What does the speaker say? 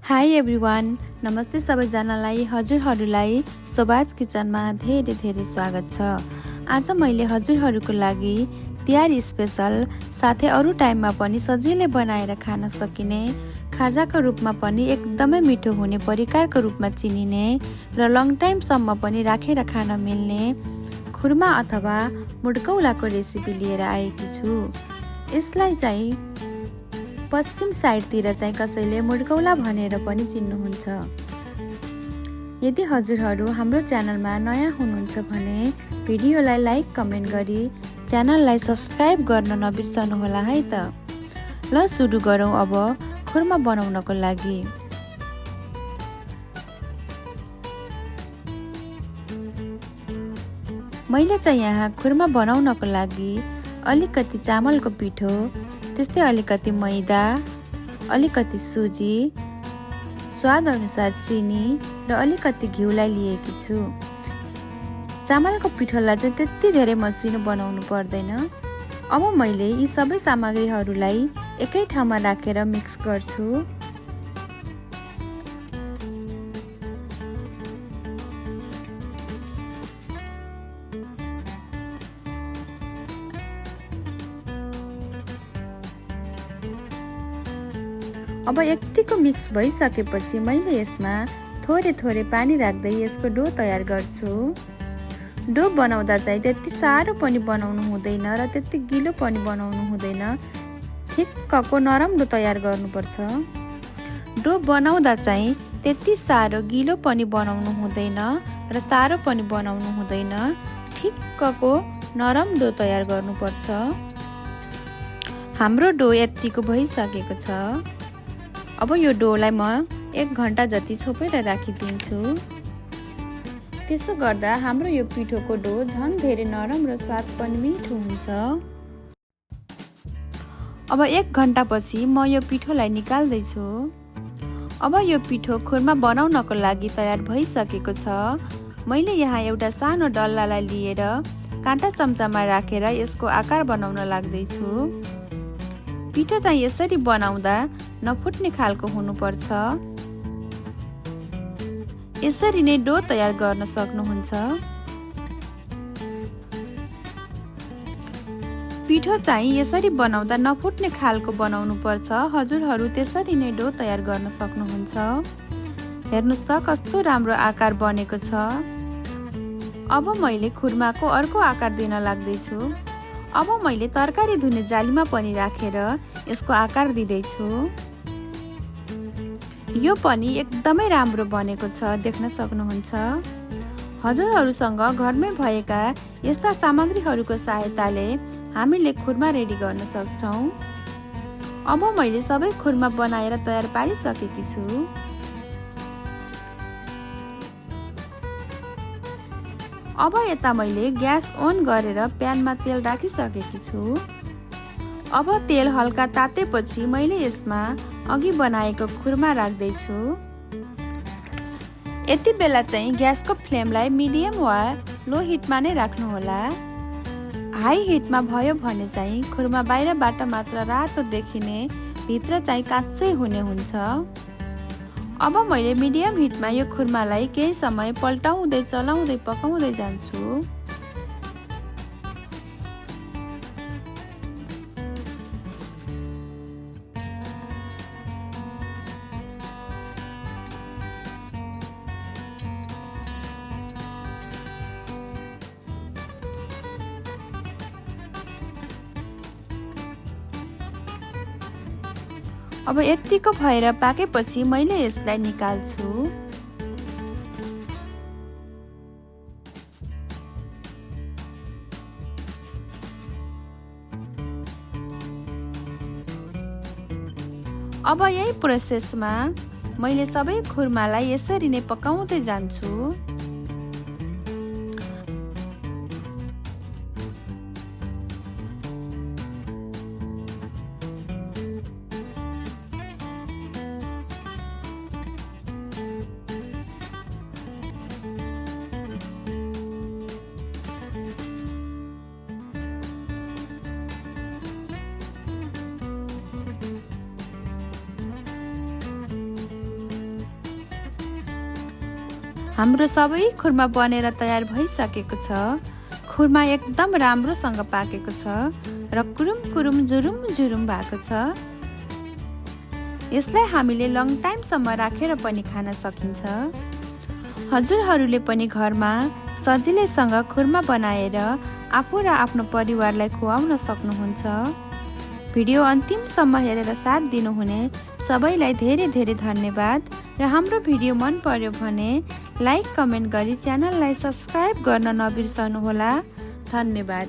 High everyone, नमस्ते सबैजनालाई। हजुरहरूलाई सोबाज किचनमा धेरै धेरै स्वागत छ। आज मैले हजुरहरूको लागि तिहार स्पेशल साथै अरू टाइममा पनि सजिलै बनाएर खान सकिने, खाजाको रूपमा पनि एकदमै मिठो हुने, परिकारको रूपमा चिनिने र लङ टाइमसम्म पनि राखेर खान मिल्ने खुर्मा अथवा मुड्कौलाको रेसिपी लिएर आएकी छु। यसलाई चाहिँ पश्चिम साइडतिर चाहिँ कसैले मुड्कौला भनेर पनि चिन्नुहुन्छ। यदि हजुरहरू हाम्रो च्यानलमा नयाँ हुनुहुन्छ भने भिडियोलाई लाइक कमेन्ट गरी च्यानललाई सब्स्क्राइब गर्न नबिर्सनुहोला है त। ल सुरु गरौँ अब खुर्मा बनाउनको लागि। मैले चाहिँ यहाँ खुर्मा बनाउनको लागि अलिकति चामलको पिठो, त्यस्तै अलिकति मैदा, अलिकति सुजी, स्वाद अनुसार चिनी र अलिकति घिउलाई लिएकी छु। चामलको पिठोलाई चाहिँ त्यति धेरै मसिनो बनाउनु पर्दैन। अब मैले यी सबै सामग्रीहरूलाई एकै ठाउँमा राखेर मिक्स गर्छु। अब यतिको मिक्स भइसकेपछि मैले यसमा थोरै थोरै पानी राख्दै यसको डो तयार गर्छु। डो बनाउँदा चाहिँ त्यति साह्रो पनि बनाउनु हुँदैन र त्यति गिलो पनि बनाउनु हुँदैन। ठिक्कको नरम डो तयार गर्नुपर्छ। डो बनाउँदा चाहिँ त्यति साह्रो गिलो पनि बनाउनु हुँदैन र साह्रो पनि बनाउनु हुँदैन। ठिक्कको नरम डो तयार गर्नुपर्छ। हाम्रो डो यतिको भइसकेको छ। अब यो डोलाई म 1 घण्टा जति छोपेर राखिदिन्छु। त्यसो गर्दा हाम्रो यो पिठोको डो झन् धेरै नरम र स्वाद पनि मिठो हुन्छ। अब 1 घण्टापछि म यो पिठोलाई निकाल्दैछु। अब यो पिठो खुर्मा बनाउनको लागि तयार भइसकेको छ। मैले यहाँ एउटा सानो डल्लालाई लिएर काँटा चम्चामा राखेर यसको आकार बनाउन लाग्दैछु। पिठो चाहिँ यसरी बनाउँदा नफुट्ने खालको हुनुपर्छ। यसरी नै डो तयार गर्न सक्नुहुन्छ। पिठो चाहिँ यसरी बनाउँदा नफुट्ने खालको बनाउनु पर्छ। हजुरहरू त्यसरी नै डो तयार गर्न सक्नुहुन्छ। हेर्नुस् त कस्तो राम्रो आकार बनेको छ। अब मैले खुर्माको अर्को आकार दिन लाग्दैछु। अब मैले तरकारी धुने जालीमा पनि राखेर यसको आकार दिँदैछु। यो पनि एकदमै राम्रो बनेको छ, देख्न सक्नुहुन्छ। हजुरहरूसँग घरमै भएका यस्ता सामग्रीहरूको सहायताले हामीले खुर्मा रेडी गर्न सक्छौँ। अब मैले सबै खुर्मा बनाएर तयार पारिसकेकी छु। अब यता मैले ग्यास अन गरेर प्यानमा तेल राखिसकेकी छु। अब तेल हल्का तातेपछि मैले यसमा अघि बनाएको खुर्मा राख्दैछु। यति बेला चाहिँ ग्यासको फ्लेमलाई मिडियम वा लो हिटमा नै राख्नुहोला। हाई हिटमा भयो भने चाहिँ खुर्मा बाहिरबाट मात्र रातो देखिने, भित्र चाहिँ काँचै हुने हुन्छ। अब मैले मिडियम हिटमा यो खुर्मालाई केही समय पल्टाउँदै चलाउँदै पकाउँदै जान्छु। अब यतिको भएर पाकेपछि मैले यसलाई निकाल्छु। अब यही प्रोसेसमा मैले सबै खुर्मालाई यसरी नै पकाउँदै जान्छु। हाम्रो सबै खुर्मा बनेर तयार भइसकेको छ। खुर्मा एकदम राम्रोसँग पाकेको छ र कुरुम कुरुम जुरुम जुरुम भएको छ। यसलाई हामीले लङ टाइमसम्म राखेर पनि खान सकिन्छ। हजुरहरूले पनि घरमा सजिलैसँग खुर्मा बनाएर आफू र आफ्नो परिवारलाई खुवाउन सक्नुहुन्छ। भिडियो अन्तिमसम्म हेरेर साथ दिनुहुने सबैलाई धेरै धेरै धन्यवाद र हाम्रो भिडियो मन पर्यो भने लाइक कमेन्ट गरी च्यानललाई सब्स्क्राइब गर्न नबिर्सनुहोला। धन्यवाद।